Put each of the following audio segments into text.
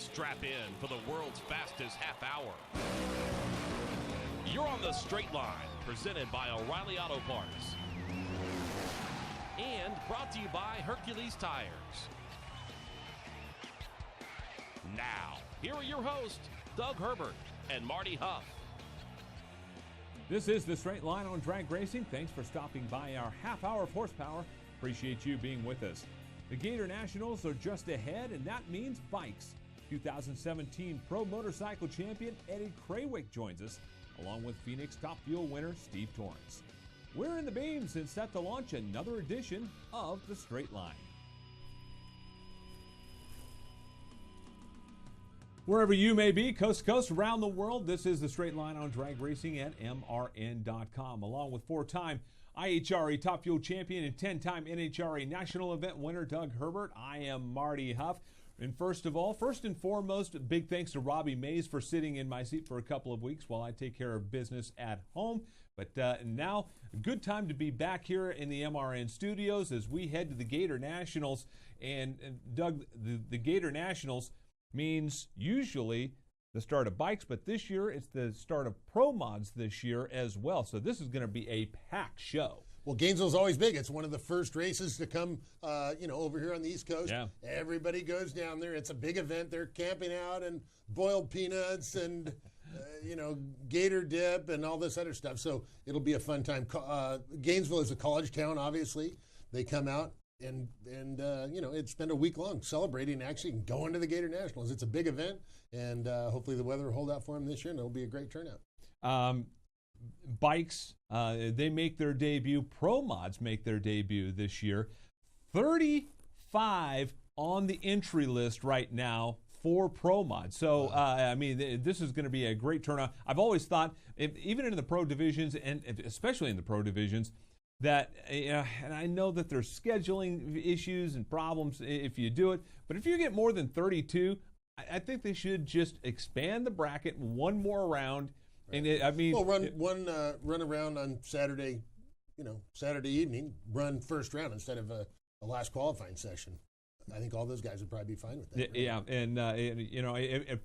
Strap in for the world's fastest half hour. You're on the Straight Line, presented by O'Reilly Auto Parts. And brought to you by Hercules Tires. Now, here are your hosts, Doug Herbert and Marty Hough. This is the Straight Line on Drag Racing. Thanks for stopping by our half hour of horsepower. Appreciate you being with us. The Gator Nationals are just ahead, and that means bikes. 2017 Pro Motorcycle Champion Eddie Krawiec joins us, along with Phoenix Top Fuel winner Steve Torrence. We're in the beams and set to launch another edition of the Straight Line. Wherever you may be, coast to coast, around the world, this is the Straight Line on Drag Racing at MRN.com. Along with four-time IHRA Top Fuel Champion and 10-time NHRA National Event winner Doug Herbert, I am Marty Hough. And first and foremost, big thanks to Robbie Mays for sitting in my seat for a couple of weeks while I take care of business at home. But now, a good time to be back here in the MRN studios as we head to the Gator Nationals. And Doug, the Gator Nationals means usually the start of bikes, but this year it's the start of pro mods this year as well. So this is going to be a packed show. Well, Gainesville's always big. It's one of the first races to come, over here on the East Coast. Yeah. Everybody goes down there. It's a big event. They're camping out and boiled peanuts and, gator dip and all this other stuff. So it'll be a fun time. Gainesville is a college town, obviously. They come out and spend a week long celebrating actually and going to the Gator Nationals. It's a big event, and hopefully the weather will hold out for them this year, and it'll be a great turnout. Bikes, they make their debut. Pro mods make their debut this year. 35 on the entry list right now for pro mods. So, wow. This is going to be a great turnout. I've always thought, even in the pro divisions, and especially in the pro divisions, that, and I know that there's scheduling issues and problems if you do it, but if you get more than 32, I think they should just expand the bracket one more round. Right. And run around on Saturday, Saturday evening, run first round instead of a last qualifying session. I think all those guys would probably be fine with that. Right? Yeah, and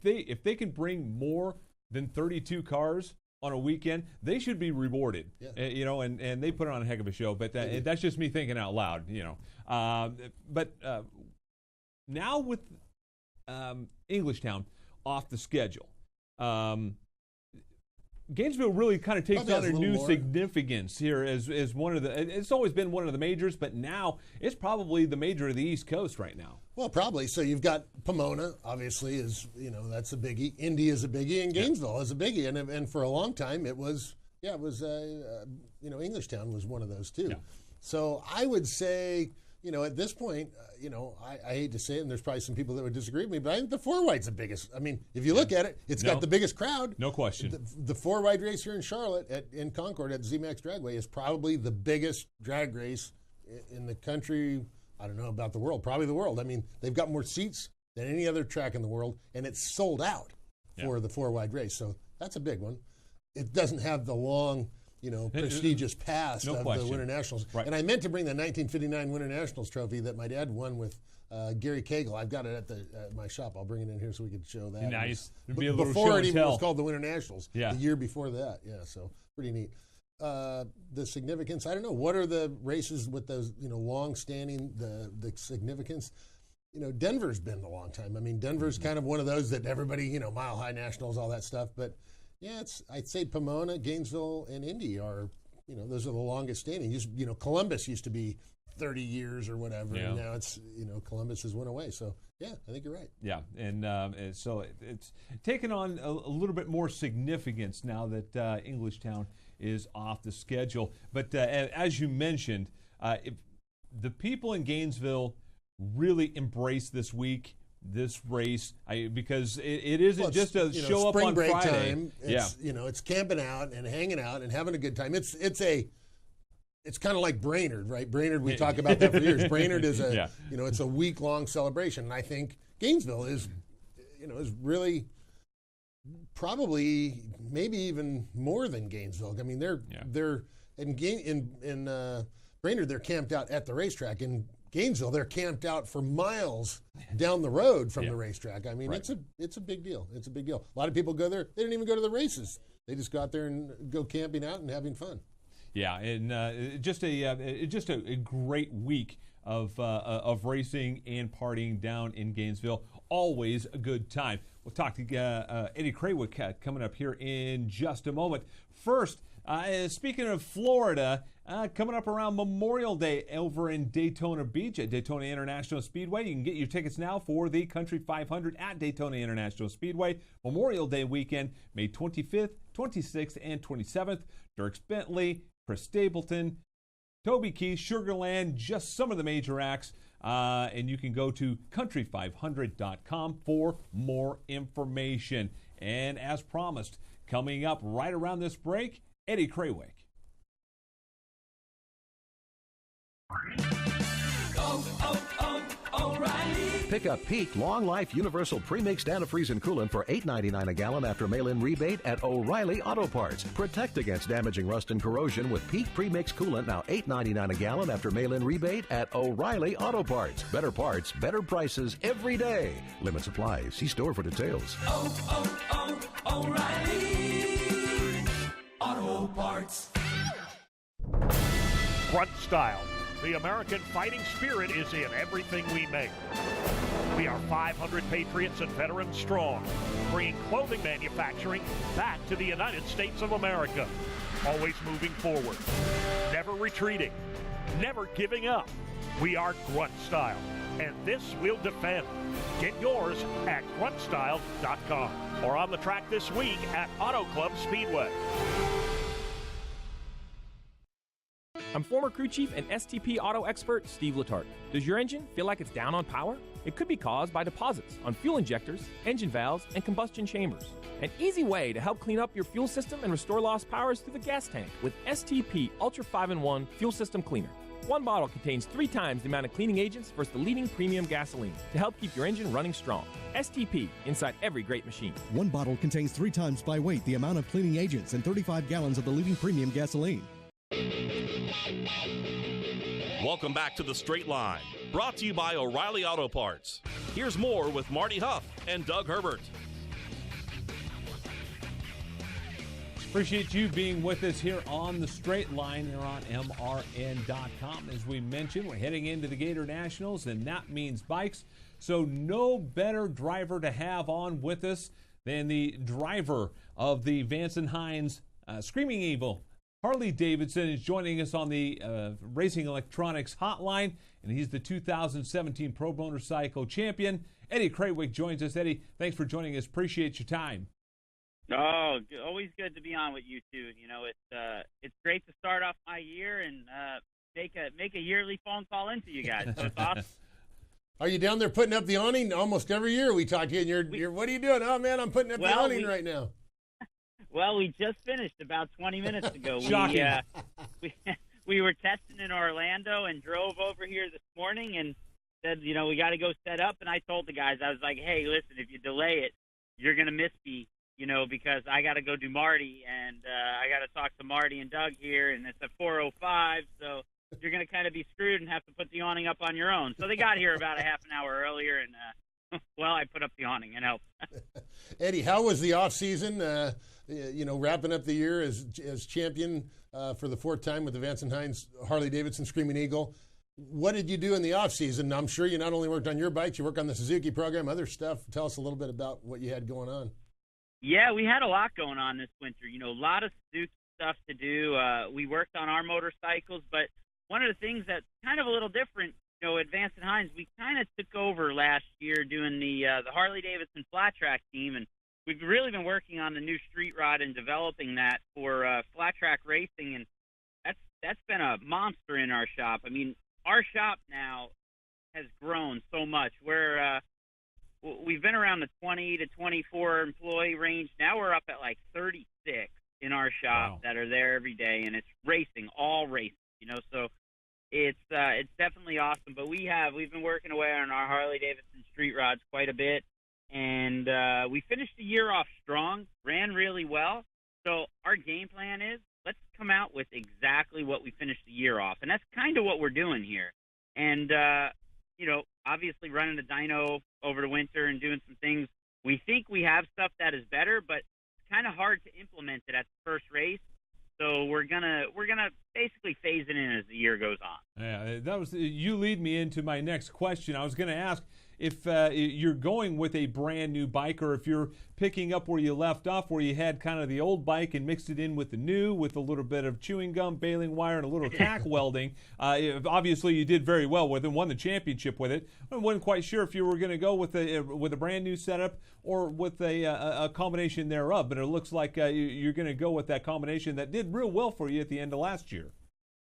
if they can bring more than 32 cars on a weekend, they should be rewarded. Yeah. And they put on a heck of a show. But that's just me thinking out loud. But now with Englishtown off the schedule. Gainesville really kind of takes on a new significance here as one of the. It's always been one of the majors, but now it's probably the major of the East Coast right now. Well, probably. So you've got Pomona, obviously, that's a biggie. Indy is a biggie, and Gainesville is a biggie, and for a long time it was Englishtown was one of those too. Yeah. So I would say, at this point, I hate to say it, and there's probably some people that would disagree with me, but I think the four-wide's the biggest. I mean, if you look at it, it's got the biggest crowd. No question. The four-wide race here in Charlotte in Concord at ZMAX Dragway is probably the biggest drag race in the country. I don't know about the world, probably the world. I mean, they've got more seats than any other track in the world, and it's sold out for the four-wide race. So that's a big one. It doesn't have the long, prestigious past of the Winter Nationals. Right. And I meant to bring the 1959 Winter Nationals trophy that my dad won with Gary Cagle. I've got it at my shop. I'll bring it in here so we can show that. Nice. Before it even was called the Winter Nationals. Yeah. The year before that. Yeah, so pretty neat. The significance, I don't know. What are the races with those, long-standing, the significance? Denver's been a long time. I mean, Denver's kind of one of those that everybody, Mile High Nationals, all that stuff. But, yeah, I'd say Pomona, Gainesville, and Indy are, those are the longest standing. Columbus used to be 30 years or whatever, and now it's, Columbus has went away. So, yeah, I think you're right. Yeah, and so it's taken on a little bit more significance now that Englishtown is off the schedule. But as you mentioned, if the people in Gainesville really embrace this race, because it isn't just a show up on Friday. Spring break time. It's, it's camping out and hanging out and having a good time. It's kind of like Brainerd, right? Brainerd, we talk about that for years. Brainerd is it's a week-long celebration. And I think Gainesville is really probably maybe even more than Gainesville. I mean, they're in Brainerd, they're camped out at the racetrack. In Gainesville, they're camped out for miles down the road from the racetrack. I mean, it's a big deal. It's a big deal. A lot of people go there. They don't even go to the races. They just go out there and go camping out and having fun. Yeah, and just a great week of racing and partying down in Gainesville. Always a good time. We'll talk to Eddie Krawiec coming up here in just a moment. First, speaking of Florida, coming up around Memorial Day over in Daytona Beach at Daytona International Speedway. You can get your tickets now for the Country 500 at Daytona International Speedway. Memorial Day weekend, May 25th, 26th, and 27th. Dierks Bentley, Chris Stapleton, Toby Keith, Sugarland, just some of the major acts. And you can go to country500.com for more information. And as promised, coming up right around this break, Eddie Krawiec. O'Reilly. Pick up Peak Long Life Universal Premixed Antifreeze and Coolant for $8.99 a gallon after mail-in rebate at O'Reilly Auto Parts. Protect against damaging rust and corrosion with Peak Premixed Coolant, now $8.99 a gallon after mail-in rebate at O'Reilly Auto Parts. Better parts, better prices every day. Limit supply. See store for details. O'Reilly Auto Parts. Grunt style. The American fighting spirit is in everything we make. We are 500 patriots and veterans strong, bringing clothing manufacturing back to the United States of America. Always moving forward, never retreating, never giving up. We are Grunt Style, and this we'll defend. Get yours at gruntstyle.com or on the track this week at Auto Club Speedway. I'm former crew chief and STP auto expert Steve Letarte. Does your engine feel like it's down on power? It could be caused by deposits on fuel injectors, engine valves, and combustion chambers. An easy way to help clean up your fuel system and restore lost power is through the gas tank with STP Ultra 5-in-1 Fuel System Cleaner. One bottle contains 3 times the amount of cleaning agents versus the leading premium gasoline to help keep your engine running strong. STP, inside every great machine. One bottle contains 3 times by weight the amount of cleaning agents and 35 gallons of the leading premium gasoline. Welcome back to The Straight Line, brought to you by O'Reilly Auto Parts. Here's more with Marty Hough and Doug Herbert. Appreciate you being with us here on The Straight Line here on MRN.com. As we mentioned, we're heading into the Gator Nationals, and that means bikes. So no better driver to have on with us than the driver of the Vance & Hines Screaming Eagle. Harley Davidson is joining us on the Racing Electronics Hotline, and he's the 2017 Pro Motorcycle Champion. Eddie Krawiec joins us. Eddie, thanks for joining us. Appreciate your time. Oh, always good to be on with you two. You know, it's great to start off my year and make a yearly phone call into you guys. So it's awesome. Are you down there putting up the awning? Almost every year we talk to you, and you're what are you doing? Oh man, I'm putting up the awning right now. Well, we just finished about 20 minutes ago. Shocking. We were testing in Orlando and drove over here this morning and said, you know, we got to go set up. And I told the guys, I was like, hey, listen, if you delay it, you're going to miss me, you know, because I got to go do Marty, and I got to talk to Marty and Doug here, and it's a 4:05, so you're going to kind of be screwed and have to put the awning up on your own. So they got here about a half an hour earlier, and, well, I put up the awning and helped. Eddie, how was the off season? You know, wrapping up the year as champion for the 4th time with the Vance & Hines Harley-Davidson Screaming Eagle. What did you do in the off season? I'm sure you not only worked on your bikes, you worked on the Suzuki program, other stuff. Tell us a little bit about what you had going on. Yeah, we had a lot going on this winter. You know, a lot of Suzuki stuff to do. We worked on our motorcycles, but one of the things that's kind of a little different, you know, at Vance & Hines, we kind of took over last year doing the Harley-Davidson flat track team, and we've really been working on the new street rod and developing that for flat track racing, and that's been a monster in our shop. I mean, our shop now has grown so much. We've been around the 20 to 24 employee range. Now we're up at like 36 in our shop that are there every day, and it's racing, all racing, you know. So it's definitely awesome. But we've been working away on our Harley-Davidson street rods quite a bit. And we finished the year off strong, ran really well. So our game plan is let's come out with exactly what we finished the year off. And that's kind of what we're doing here. And, obviously running the dyno over the winter and doing some things, we think we have stuff that is better, but it's kind of hard to implement it at the first race. So we're gonna basically phase it in as the year goes on. Yeah, you lead me into my next question. I was going to ask if you're going with a brand new bike, or if you're picking up where you left off, where you had kind of the old bike and mixed it in with the new, with a little bit of chewing gum, baling wire, and a little tack welding. Obviously, you did very well with it, won the championship with it. I wasn't quite sure if you were going to go with a brand new setup or with a combination thereof, but it looks like you're going to go with that combination that did real well for you at the end of last year.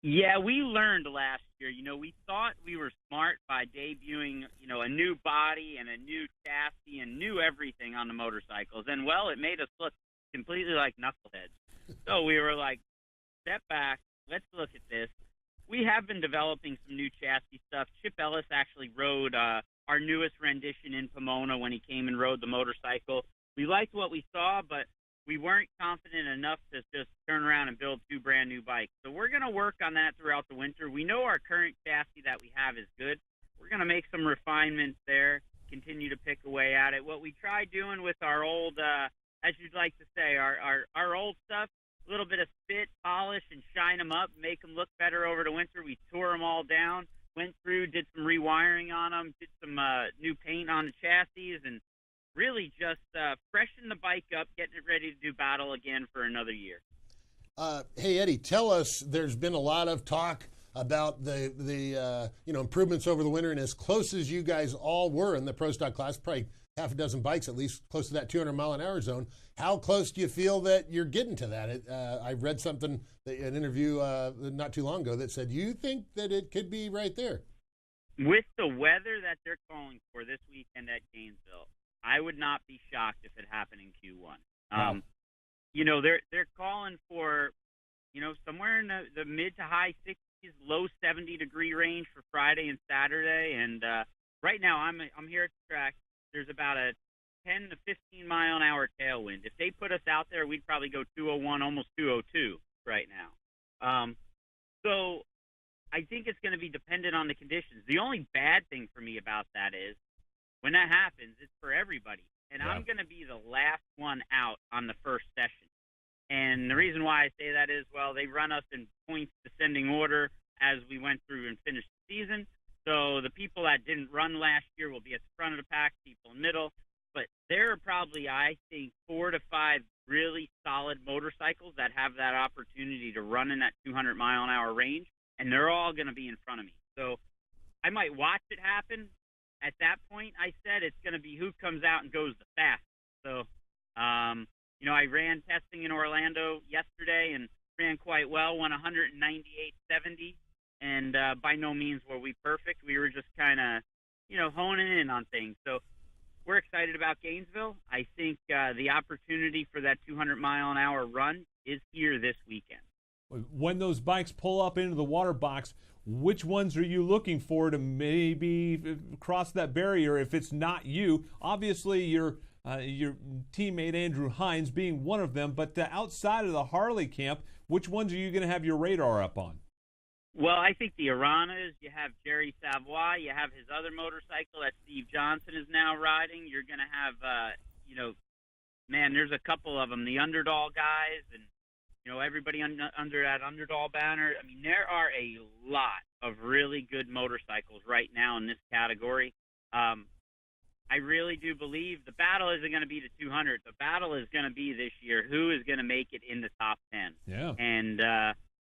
Yeah, we learned last year. We thought we were smart by debuting, a new body and a new chassis and new everything on the motorcycles. And, well, it made us look completely like knuckleheads. So we were like, step back, let's look at this. We have been developing some new chassis stuff. Chip Ellis actually rode our newest rendition in Pomona when he came and rode the motorcycle. We liked what we saw, but we weren't confident enough to just turn around and build two brand new bikes. So we're going to work on that throughout the winter. We know our current chassis that we have is good. We're going to make some refinements there, continue to pick away at it. What we tried doing with our old, as you'd like to say, our old stuff, a little bit of spit, polish, and shine them up, make them look better over the winter. We tore them all down, went through, did some rewiring on them, did some new paint on the chassis, and really just freshen the bike up, getting it ready to do battle again for another year. Hey, Eddie, tell us, there's been a lot of talk about the improvements over the winter, and as close as you guys all were in the Pro Stock class, probably half a dozen bikes at least, close to that 200-mile-an-hour zone. How close do you feel that you're getting to that? I read something, an interview not too long ago, that said you think that it could be right there. With the weather that they're calling for this weekend at Gainesville, I would not be shocked if it happened in Q1. Wow. They're calling for, somewhere in the mid to high 60s, low 70-degree range for Friday and Saturday. And right now, I'm here at the track. There's about a 10 to 15 mile an hour tailwind. If they put us out there, we'd probably go 201, almost 202 right now. So I think it's going to be dependent on the conditions. The only bad thing for me about that is, when that happens, it's for everybody. And I'm going to be the last one out on the first session. And the reason why I say that is, well, they run us in points descending order as we went through and finished the season. So the people that didn't run last year will be at the front of the pack, people in the middle. But there are probably, I think, 4 to 5 really solid motorcycles that have that opportunity to run in that 200-mile-an-hour range, and they're all going to be in front of me. So I might watch it happen. At that point, I said it's going to be who comes out and goes the fastest. So, I ran testing in Orlando yesterday and ran quite well, won 198.70, and by no means were we perfect. We were just kind of, honing in on things. So we're excited about Gainesville. I think the opportunity for that 200-mile-an-hour run is here this weekend. When those bikes pull up into the water box, which ones are you looking for to maybe cross that barrier if it's not you? Obviously, your teammate Andrew Hines being one of them, but outside of the Harley camp, which ones are you going to have your radar up on? Well, I think the Aranas, you have Jerry Savoy, you have his other motorcycle that Steve Johnson is now riding. You're going to have, there's a couple of them, the Underdog guys, and everybody under that Underdog banner. I mean, there are a lot of really good motorcycles right now in this category. I really do believe the battle isn't going to be the 200. The battle is going to be this year who is going to make it in the top 10. Yeah. And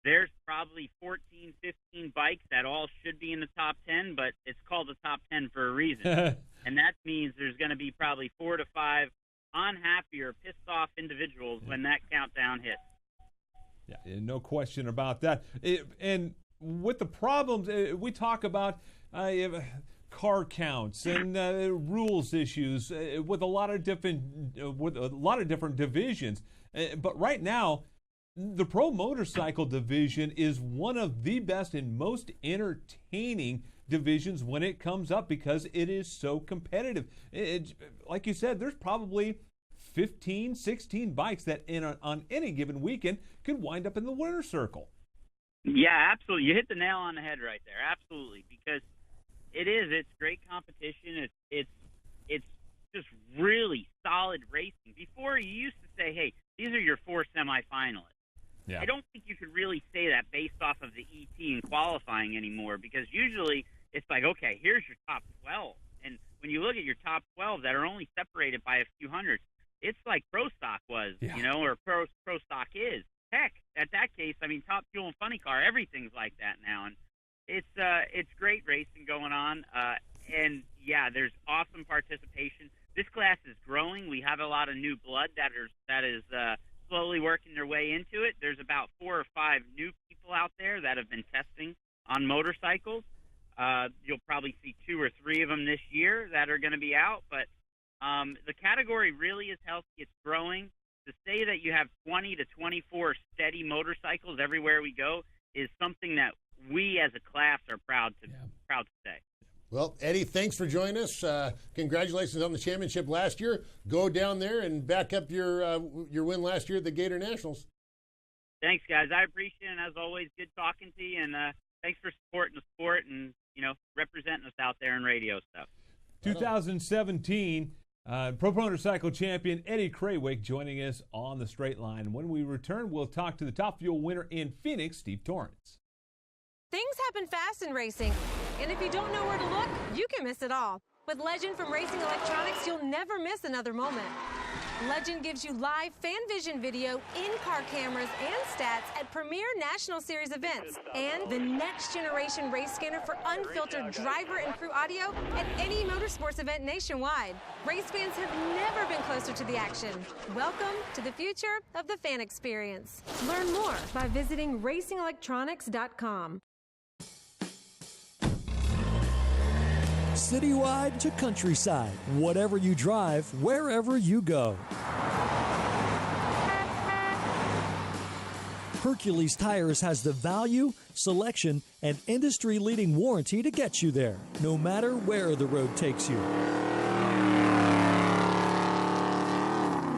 there's probably 14, 15 bikes that all should be in the top 10, but it's called the top 10 for a reason. And that means there's going to be probably 4 to 5 unhappy or pissed off individuals when that countdown hits. Yeah, no question about that. And with the problems, we talk about car counts and rules issues with a lot of different divisions. But right now, the pro motorcycle division is one of the best and most entertaining divisions when it comes up because it is so competitive. Like you said, there's probably 15, 16 bikes that on any given weekend could wind up in the winner's circle. Yeah, absolutely. You hit the nail on the head right there. Absolutely, because it's great competition. It's just really solid racing. Before, you used to say, hey, these are your 4 semifinalists. Yeah. I don't think you could really say that based off of the ET and qualifying anymore, because usually it's like, okay, here's your top 12. And when you look at your top 12 that are only separated by a few hundreds, it's like Pro Stock was, or Pro Stock is. Heck, at that case, I mean, Top Fuel and Funny Car, everything's like that now. And it's great racing going on. And, yeah, there's awesome participation. This class is growing. We have a lot of new blood that is slowly working their way into it. There's about 4 or 5 new people out there that have been testing on motorcycles. You'll probably see 2 or 3 of them this year that are going to be out. But the category really is healthy. It's growing. To say that you have 20 to 24 steady motorcycles everywhere we go is something that we as a class are proud to say. Well, Eddie, thanks for joining us. Congratulations on the championship last year. Go down there and back up your win last year at the Gator Nationals. Thanks, guys. I appreciate it. And as always, good talking to you. And thanks for supporting the sport and, representing us out there in radio stuff. 2017 Pro Motorcycle Champion Eddie Krawiec joining us on the Straight Line. When we return, we'll talk to the Top Fuel winner in Phoenix, Steve Torrence. Things happen fast in racing, and if you don't know where to look, you can miss it all. With Legend from Racing Electronics, you'll never miss another moment. Legend gives you live fan vision video, in-car cameras, and stats at premier National Series events, and the next generation race scanner for unfiltered driver and crew audio at any motorsports event nationwide. Race fans have never been closer to the action. Welcome to the future of the fan experience. Learn more by visiting racingelectronics.com. Citywide to countryside, whatever you drive, wherever you go. Hercules Tires has the value, selection, and industry-leading warranty to get you there, no matter where the road takes you.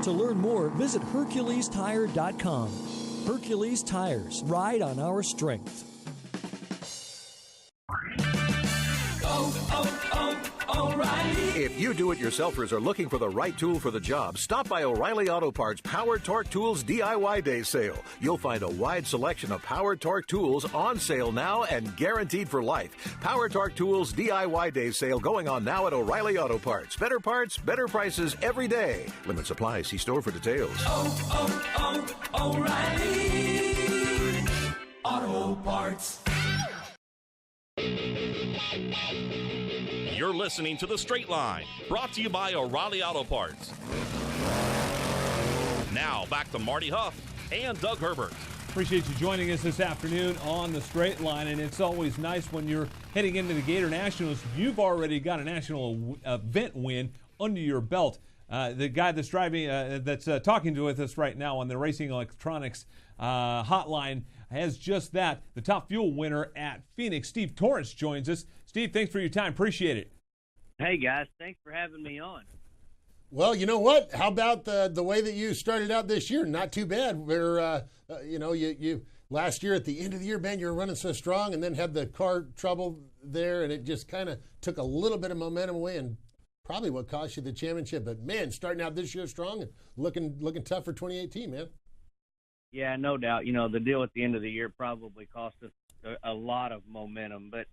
To learn more, visit HerculesTire.com. Hercules Tires, ride on our strength. O'Reilly. If you do-it-yourselfers are looking for the right tool for the job, stop by O'Reilly Auto Parts Power Torque Tools DIY Day Sale. You'll find a wide selection of Power Torque tools on sale now and guaranteed for life. Power Torque Tools DIY Day Sale going on now at O'Reilly Auto Parts. Better parts, better prices every day. Limit supply. See store for details. O'Reilly Auto Parts. You're listening to The Straight Line, brought to you by O'Reilly Auto Parts. Now, back to Marty Hough and Doug Herbert. Appreciate you joining us this afternoon on The Straight Line, and it's always nice when you're heading into the Gator Nationals. You've already got a national event win under your belt. The guy that's driving, that's talking to us right now on the Racing Electronics hotline has just that. The Top Fuel winner at Phoenix, Steve Torrence, joins us. Steve, thanks for your time. Appreciate it. Hey, guys. Thanks for having me on. Well, you know what? How about the way that you started out this year? Not too bad. Where you last year at the end of the year, man, you were running so strong, and then had the car trouble there, and it just kind of took a little bit of momentum away, and probably what cost you the championship. But man, starting out this year strong and looking tough for 2018, man. Yeah, no doubt. You know, the deal at the end of the year probably cost us a lot of momentum, but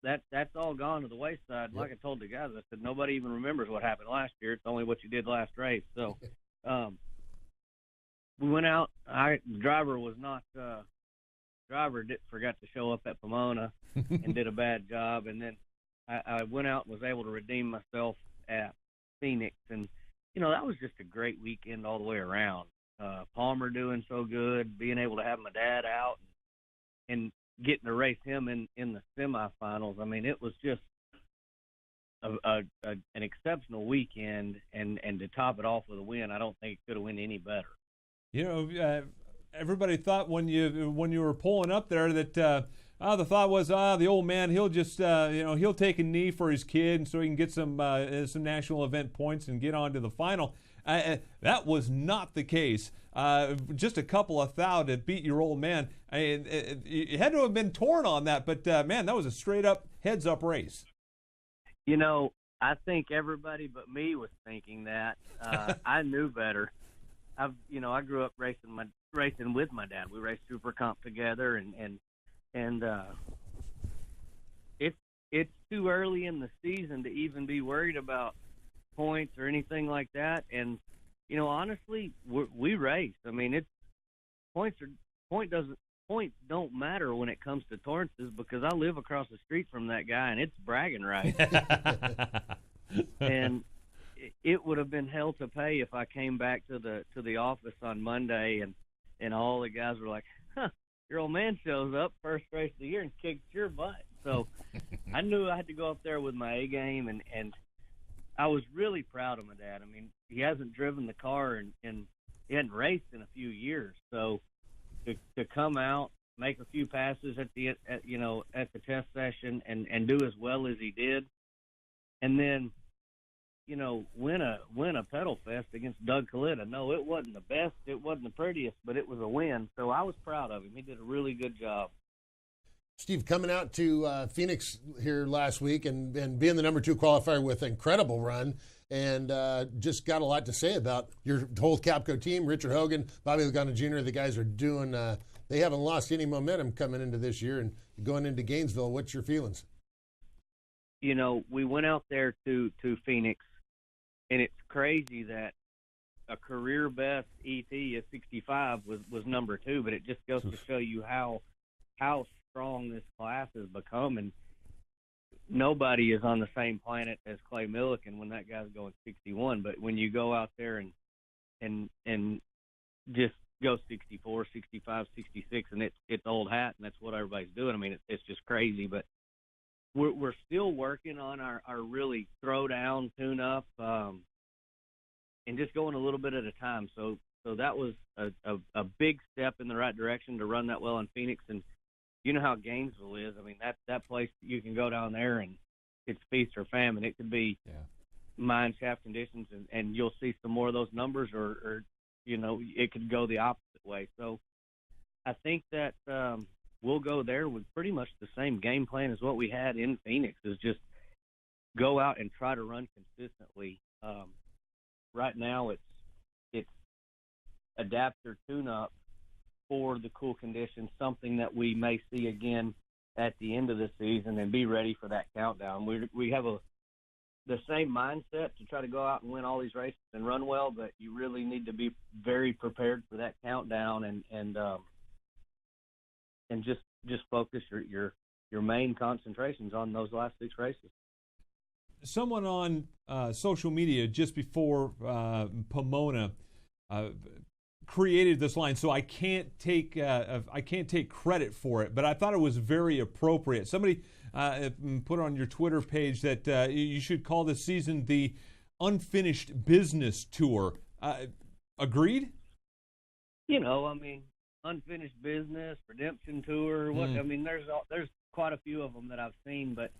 that's all gone to the wayside. Like I told the guys, I said nobody even remembers what happened last year. It's only what you did last race. So we went out. The driver forgot to show up at Pomona and did a bad job, and then I went out and was able to redeem myself at Phoenix, and that was just a great weekend all the way around. Palmer doing so good, being able to have my dad out and getting to race him in the semifinals. I mean, it was just an exceptional weekend, and to top it off with a win, I don't think it could have went any better. Everybody thought when you were pulling up there that the thought was the old man, he'll just he'll take a knee for his kid, and so he can get some national event points and get on to the final. That was not the case. Just a couple of thou to beat your old man. You had to have been torn on that, but man, that was a straight-up heads-up race. You know, I think everybody but me was thinking that. I knew better. I grew up racing with my dad. We raced Super Comp together, and it's too early in the season to even be worried about points or anything like that. And honestly, we race. I mean, points don't matter when it comes to Torrance's, because I live across the street from that guy, and it's bragging rights. And it would have been hell to pay if I came back to the office on Monday and all the guys were like, "Huh, your old man shows up first race of the year and kicks your butt." So I knew I had to go up there with my A game, and I was really proud of my dad. I mean, he hasn't driven the car and he hadn't raced in a few years, so to come out, make a few passes at the test session and do as well as he did, and then win a pedal fest against Doug Kalita. No, it wasn't the best, it wasn't the prettiest, but it was a win. So I was proud of him. He did a really good job. Steve, coming out to Phoenix here last week and being the number 2 qualifier with an incredible run, and just got a lot to say about your whole Capco team. Richard Hogan, Bobby Lagana Jr., the guys are doing, they haven't lost any momentum coming into this year and going into Gainesville. What's your feelings? We went out there to Phoenix, and it's crazy that a career best ET at 65 was number 2, but it just goes to show you how strong this class has become, and nobody is on the same planet as Clay Milliken when that guy's going 61. But when you go out there and just go 64, 65, 66, and it's old hat, and that's what everybody's doing. I mean, it's just crazy. But we're still working on our really throwdown tune-up, and just going a little bit at a time. So that was a big step in the right direction to run that well in Phoenix. And you know how Gainesville is. I mean, that place, you can go down there and it's feast or famine. It could be mine shaft conditions, and you'll see some more of those numbers, or it could go the opposite way. So I think that we'll go there with pretty much the same game plan as what we had in Phoenix, is just go out and try to run consistently. Right now it's adapter tune-up for the cool conditions, something that we may see again at the end of the season, and be ready for that countdown. We have the same mindset to try to go out and win all these races and run well, but you really need to be very prepared for that countdown and just focus your main concentrations on those last 6 races. Someone on social media just before Pomona created this line, so I can't take credit for it, but I thought it was very appropriate. Somebody put on your Twitter page that you should call this season the Unfinished Business Tour. Agreed? Unfinished Business, Redemption Tour. There's quite a few of them that I've seen, but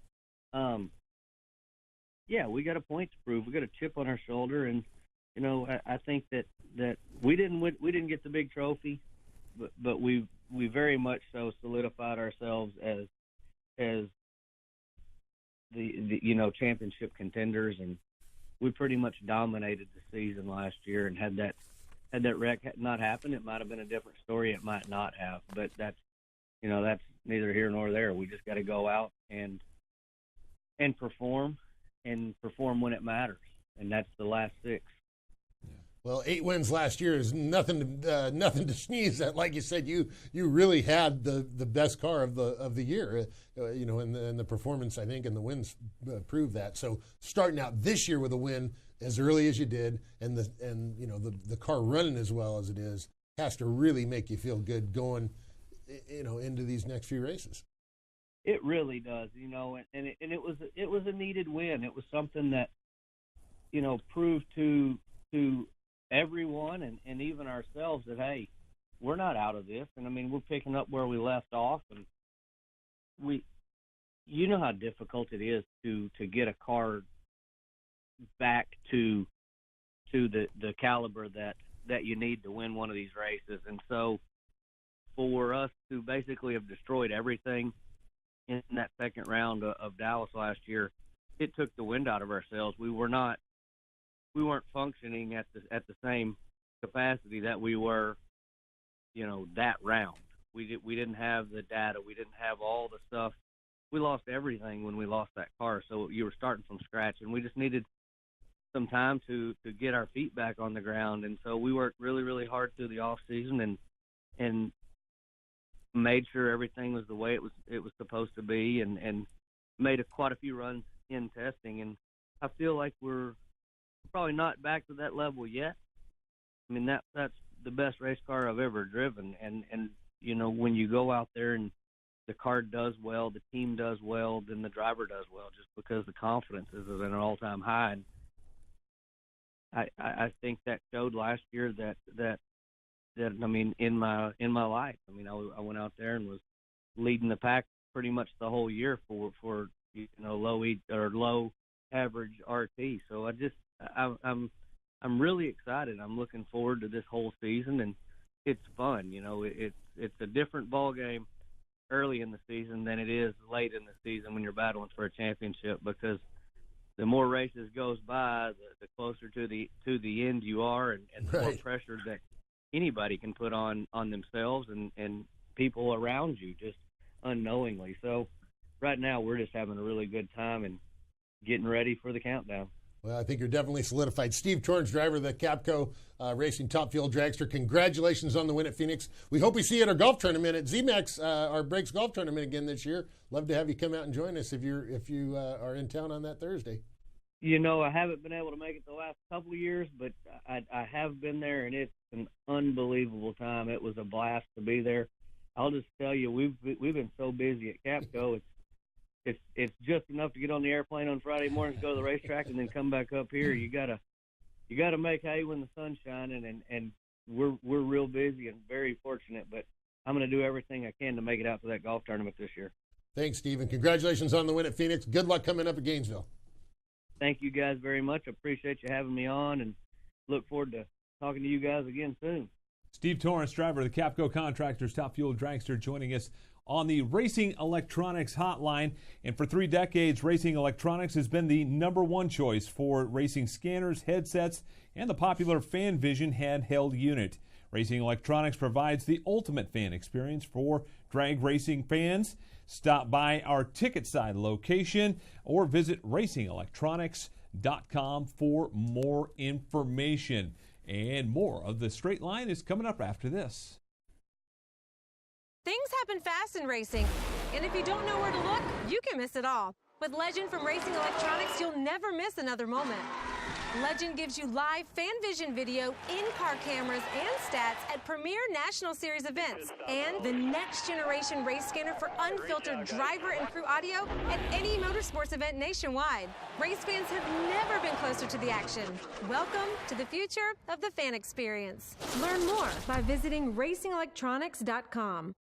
we got a point to prove. We got a chip on our shoulder, and I think that we didn't get the big trophy, but we very much so solidified ourselves as the championship contenders, and we pretty much dominated the season last year. And had that wreck not happened, it might have been a different story. It might not have, but that's neither here nor there. We just got to go out and perform when it matters, and that's the last 6. Well, 8 wins last year is nothing to sneeze at. Like you said, you really had the best car of the year, and the performance, I think, and the wins prove that. So starting out this year with a win as early as you did, and the car running as well as it is, has to really make you feel good going, into these next few races. It really does, and it was a needed win. It was something that proved to everyone and even ourselves that, hey, we're not out of this. And we're picking up where we left off, and you know how difficult it is to get a car back to to the caliber that you need to win one of these races. And so for us to basically have destroyed everything in that second round of Dallas last year, it took the wind out of ourselves. We weren't functioning at the same capacity that we were, that round. We didn't have the data. We didn't have all the stuff. We lost everything when we lost that car. So you were starting from scratch, and we just needed some time to get our feet back on the ground. And so we worked really, really hard through the off season and made sure everything was the way it was supposed to be, and made quite a few runs in testing. And I feel like we're probably not back to that level yet. I mean, that's the best race car I've ever driven. And when you go out there and the car does well, the team does well, then the driver does well, just because the confidence is at an all-time high. And I think that showed last year that I mean, in my life. I mean, I went out there and was leading the pack pretty much the whole year for low average RT. So I'm really excited. I'm looking forward to this whole season, and it's fun. It's a different ball game early in the season than it is late in the season when you're battling for a championship, because the more races goes by, the closer to the end you are, and the more pressure that anybody can put on themselves and people around you just unknowingly. So right now we're just having a really good time and getting ready for the countdown. Well, I think you're definitely solidified. Steve Torrence, driver of the Capco Racing Top Fuel Dragster, congratulations on the win at Phoenix. We hope we see you at our golf tournament at ZMAX, our Breaks Golf Tournament again this year. Love to have you come out and join us if you are in town on that Thursday. I haven't been able to make it the last couple of years, but I have been there, and it's an unbelievable time. It was a blast to be there. I'll just tell you, we've been so busy at Capco. It's just enough to get on the airplane on Friday morning to go to the racetrack and then come back up here. You gotta make hay when the sun's shining, and we're real busy and very fortunate. But I'm going to do everything I can to make it out to that golf tournament this year. Thanks, Steve, and congratulations on the win at Phoenix. Good luck coming up at Gainesville. Thank you guys very much. I appreciate you having me on, and look forward to talking to you guys again soon. Steve Torrence, driver of the Capco Contractors Top Fuel Dragster, joining us on the Racing Electronics Hotline. And for 3 decades, Racing Electronics has been the #1 choice for racing scanners, headsets, and the popular FanVision handheld unit. Racing Electronics provides the ultimate fan experience for drag racing fans. Stop by our ticket side location or visit racingelectronics.com for more information. And more of the Straight Line is coming up after this. Things happen fast in racing, and if you don't know where to look, you can miss it all. With Legend from Racing Electronics, you'll never miss another moment. Legend gives you live FanVision video, in-car cameras, and stats at premier National Series events, and the next generation race scanner for unfiltered driver and crew audio at any motorsports event nationwide. Race fans have never been closer to the action. Welcome to the future of the fan experience. Learn more by visiting racingelectronics.com.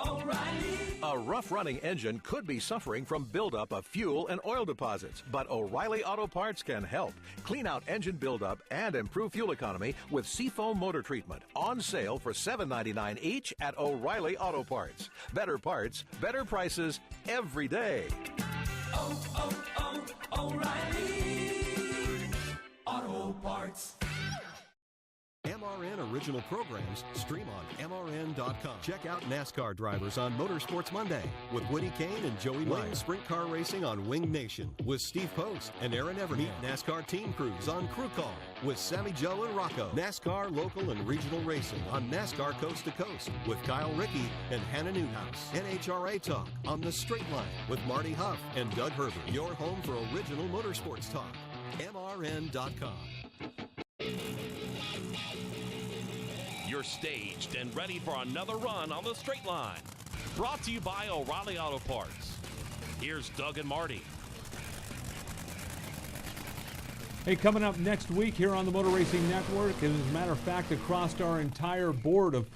O'Reilly. A rough-running engine could be suffering from buildup of fuel and oil deposits, but O'Reilly Auto Parts can help. Clean out engine buildup and improve fuel economy with Seafoam Motor Treatment. On sale for $7.99 each at O'Reilly Auto Parts. Better parts, better prices every day. O'Reilly Auto Parts. MRN original programs stream on MRN.com. Check out NASCAR drivers on Motorsports Monday with Woody Kane and Joey Wing. Sprint car racing on Wing Nation with Steve Post and Aaron Evernham. Meet NASCAR team crews on Crew Call with Sammy Joe and Rocco. NASCAR local and regional racing on NASCAR Coast to Coast with Kyle Rickey and Hannah Newhouse. NHRA Talk on The Straight Line with Marty Huff and Doug Herbert. Your home for original motorsports talk. MRN.com. You're staged and ready for another run on the Straight Line. Brought to you by O'Reilly Auto Parts. Here's Doug and Marty. Hey, coming up next week here on the Motor Racing Network, and as a matter of fact, across our entire board of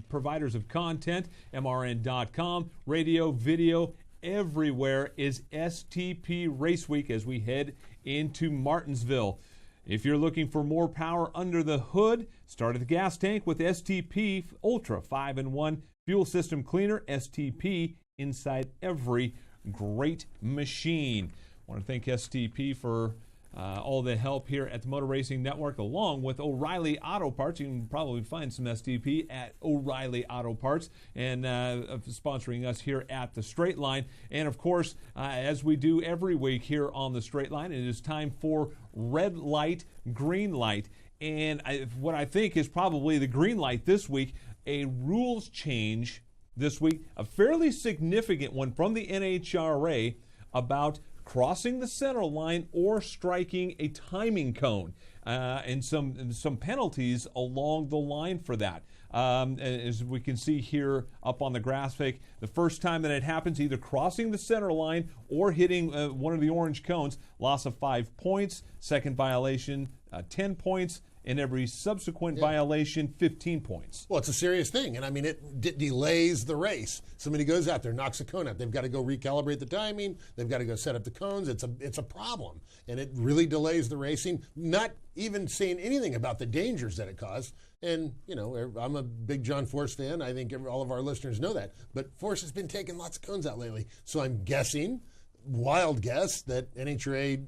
providers of content, MRN.com, radio, video, everywhere is STP Race Week as we head into Martinsville. If you're looking for more power under the hood, start at the gas tank with STP Ultra 5-in-1 Fuel System Cleaner. STP inside every great machine. I want to thank STP for all the help here at the Motor Racing Network, along with O'Reilly Auto Parts. You can probably find some STP at O'Reilly Auto Parts, and sponsoring us here at the Straight Line. And of course, as we do every week here on the Straight Line, it is time for red light, green light. And what I think is probably the green light this week, a rules change this week, a fairly significant one from the NHRA about crossing the center line or striking a timing cone, and some penalties along the line for that. As we can see here up on the graphic, the first time that it happens, either crossing the center line or hitting one of the orange cones, loss of 5 points. Second violation, 10 points. And every subsequent violation, 15 points. Well, it's a serious thing, and I mean, it delays the race. Somebody goes out there, knocks a cone out. They've got to go recalibrate the timing. They've got to go set up the cones. It's a problem, and it really delays the racing. Not even saying anything about the dangers that it caused. And you know, I'm a big John Force fan. I think all of our listeners know that. But Force has been taking lots of cones out lately, so I'm guessing, wild guess, that NHRA.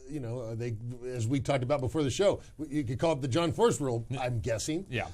You know, they, as we talked about before the show, you could call it the John Force rule, I'm guessing. Yeah.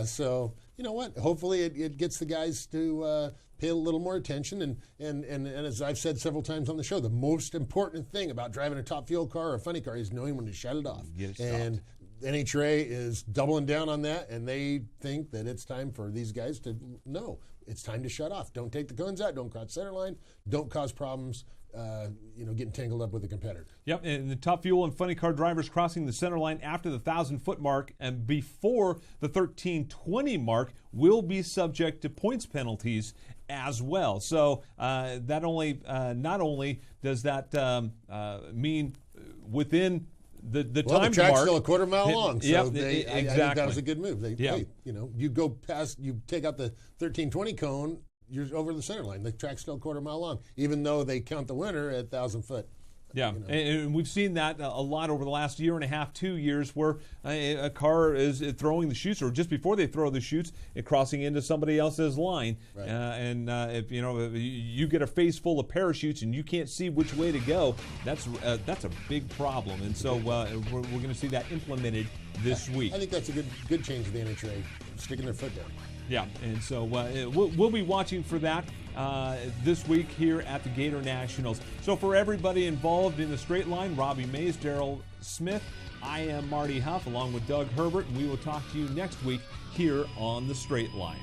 So, you know what? Hopefully it gets the guys to pay a little more attention. And as I've said several times on the show, the most important thing about driving a top fuel car or a funny car is knowing when to shut it off. Get it and NHRA is doubling down on that, and they think that it's time for these guys to know it's time to shut off. Don't take the cones out. Don't cross center line. Don't cause problems. Getting tangled up with a competitor. Yep, and the top fuel and funny car drivers crossing the center line after the 1,000-foot mark and before the 1320 mark will be subject to points penalties as well. So that only not only does that mean within the time the track's mark, still a quarter mile long, so exactly. I think that was a good move. You go past, you take out the 1320 cone, you're over the center line. The track's still a quarter mile long, even though they count the winner at 1,000 foot. Yeah, and we've seen that a lot over the last year and a half, 2 years, where a car is throwing the chutes, or just before they throw the chutes, crossing into somebody else's line. Right. If you get a face full of parachutes and you can't see which way to go, that's a big problem. And so we're going to see that implemented this week. I think that's a good change of the NHRA, sticking their foot down. Yeah, and so we'll be watching for that this week here at the Gator Nationals. So for everybody involved in the Straight Line, Robbie Mays, Daryl Smith, I am Marty Hough, along with Doug Herbert, and we will talk to you next week here on the Straight Line.